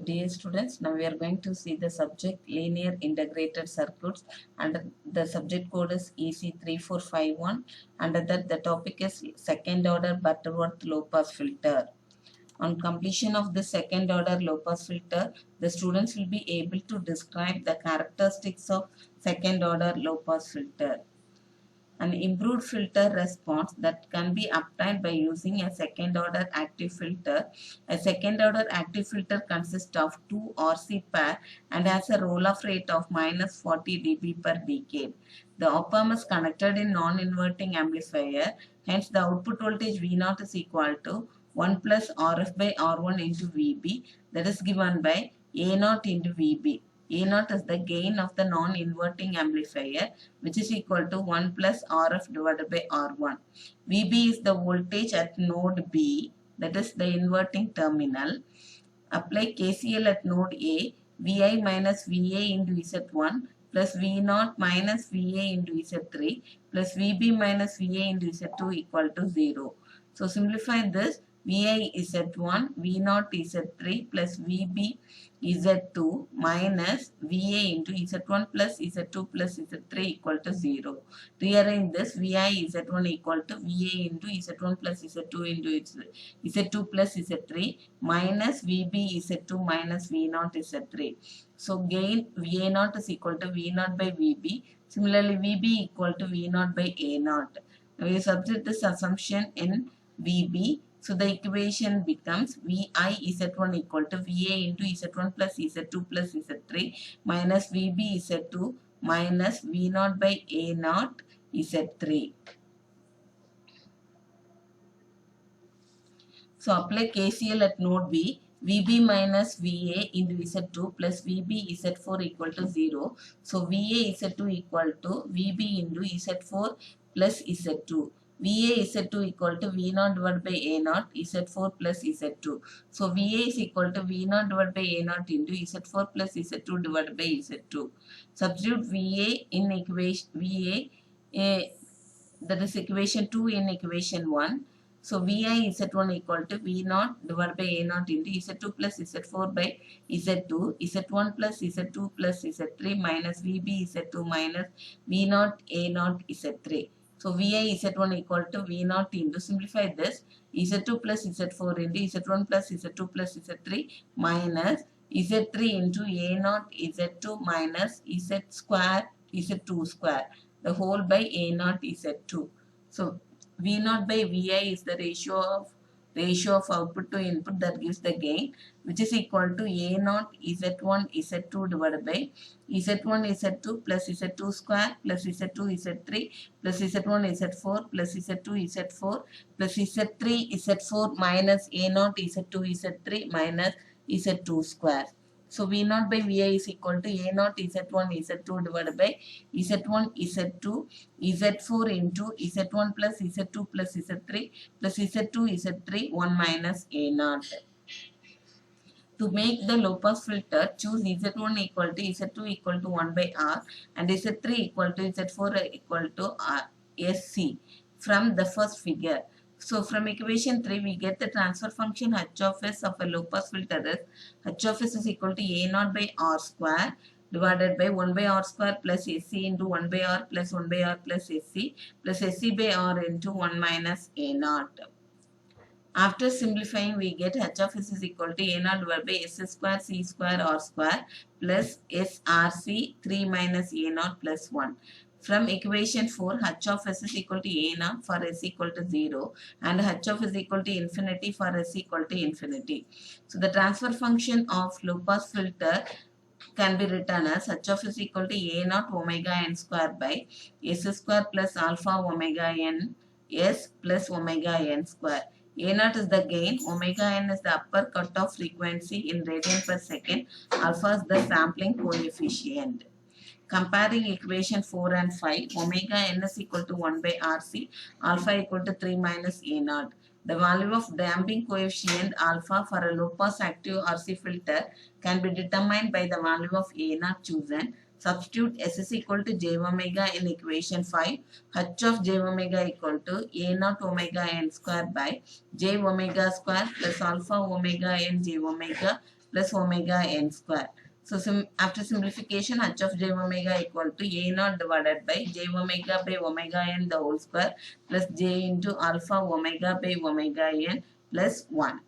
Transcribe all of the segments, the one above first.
Dear students, now we are going to see the subject linear integrated circuits, and the subject code is EC3451. Under that, the topic is second order Butterworth low pass filter. On completion of the second order low pass filter, the students will be able to describe the characteristics of second order low pass filter. An improved filter response that can be obtained by using a second order active filter. A second order active filter consists of two RC pair and has a roll-off rate of minus 40 dB per decade. The op-amp is connected in non-inverting amplifier, hence the output voltage V0 is equal to 1 plus RF by R1 into VB, that is given by A0 into VB. A0 is the gain of the non-inverting amplifier, which is equal to 1 plus RF divided by R1. VB is the voltage at node B, that is the inverting terminal. Apply KCL at node A, VI minus VA into Z1 plus V0 minus VA into Z3 plus VB minus VA into Z2 equal to 0. So simplify this. VI is Z1, V0 is Z3 plus VB is Z2 minus VA into Z1 plus Z2 plus Z3 equal to 0. Rearrange this. VI is Z1 equal to VA into Z1 plus Z2 into Z2 plus Z3 minus VB is Z2 minus V0 is Z3. So gain VA0 is equal to V0 by VB. Similarly, VB equal to V0 by A0. Now we substitute this assumption in VB. So the equation becomes VI Z1 equal to VA into Z1 plus Z2 plus Z3 minus VB Z2 minus V0 by A0 Z3. So apply KCL at node B. VB minus VA into Z2 plus VB Z4 equal to 0. So VA Z2 equal to VB into Z4 plus Z2. VA Z2 equal to V0 divided by A0 Z4 plus Z2. So VA is equal to V0 divided by A0 into Z4 plus Z2 divided by Z2. Substitute VA in equation that is equation 2 in equation 1. So VI Z1 equal to V0 divided by A0 into Z2 plus Z4 by Z2, Z1 plus Z2 plus Z3 minus VB Z2 minus V0 A0 Z3. So VI Z1 equal to V0 into, simplify this, Z2 plus Z4 into Z1 plus Z2 plus Z3 minus Z3 into A0 Z2 minus Z square Z2 square, the whole by A0 Z2. So V0 by VI is the ratio of output to input that gives the gain, which is equal to A0 Z1 Z2 divided by Z1 Z2 plus Z2 square plus Z2 Z3 plus Z1 Z4 plus Z2 Z4 plus Z3 Z4 minus A0 Z2 Z3 minus Z2 square. So V0 by VI is equal to A0 Z1 Z2 divided by Z1 Z2 Z4 into Z1 plus Z2 plus Z3 plus Z2 Z3 1 minus A0. To make the low pass filter, choose Z1 equal to Z2 equal to 1 by R and Z3 equal to Z4 equal to SC from the first figure. So from equation 3 we get the transfer function H of S of a low pass filter is H of S is equal to A0 by R square divided by 1 by R square plus SC into 1 by R plus 1 by R plus SC by R into 1 minus A0. After simplifying, we get H of S is equal to A0 divided by S square C square R square plus SRC 3 minus A0 plus 1. From equation 4, H of S is equal to A0 for S equal to 0 and H of S equal to infinity for S equal to infinity. So the transfer function of low pass filter can be written as H of S equal to A0 omega n square by S square plus alpha omega n S plus omega n square. A0 is the gain, omega n is the upper cutoff frequency in radian per second, alpha is the sampling coefficient. Comparing equation 4 and 5, omega n is equal to 1 by RC, alpha equal to 3 minus A0. The value of damping coefficient alpha for a low pass active RC filter can be determined by the value of A0 chosen. Substitute S is equal to j omega in equation 5. H of j omega equal to A0 omega n square by j omega square plus alpha omega n j omega plus omega n square. So after simplification, h of j omega equal to a naught divided by j omega by omega n the whole square plus j into alpha omega by omega n plus 1.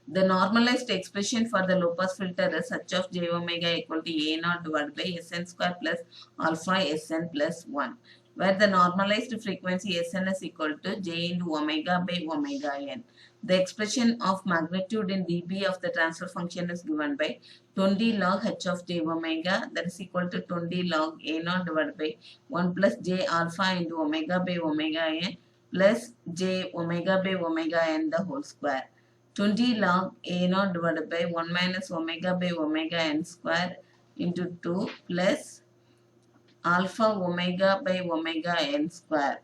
The normalized expression for the low pass filter is h of j omega equal to a naught divided by Sn square plus alpha Sn plus 1, where the normalized frequency Sn is equal to j into omega by omega n. The expression of magnitude in dB of the transfer function is given by 20 log h of j omega, that is equal to 20 log a naught divided by 1 plus j alpha into omega by omega n plus j omega by omega n the whole square. 20 log a naught divided by 1 minus omega by omega n square into 2 plus alpha omega by omega n square.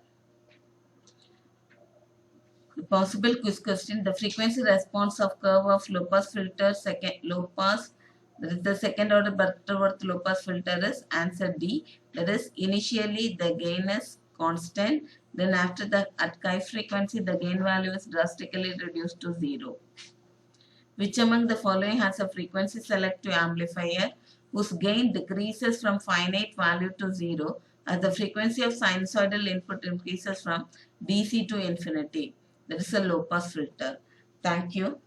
The possible quiz question: the frequency response of curve of low pass filter that is the second order Butterworth low pass filter is answer D. That is, initially the gain is constant, then after that at high frequency the gain value is drastically reduced to 0. Which among the following has a frequency selective amplifier whose gain decreases from finite value to 0 as the frequency of sinusoidal input increases from DC to infinity? That is a low pass filter. Thank you.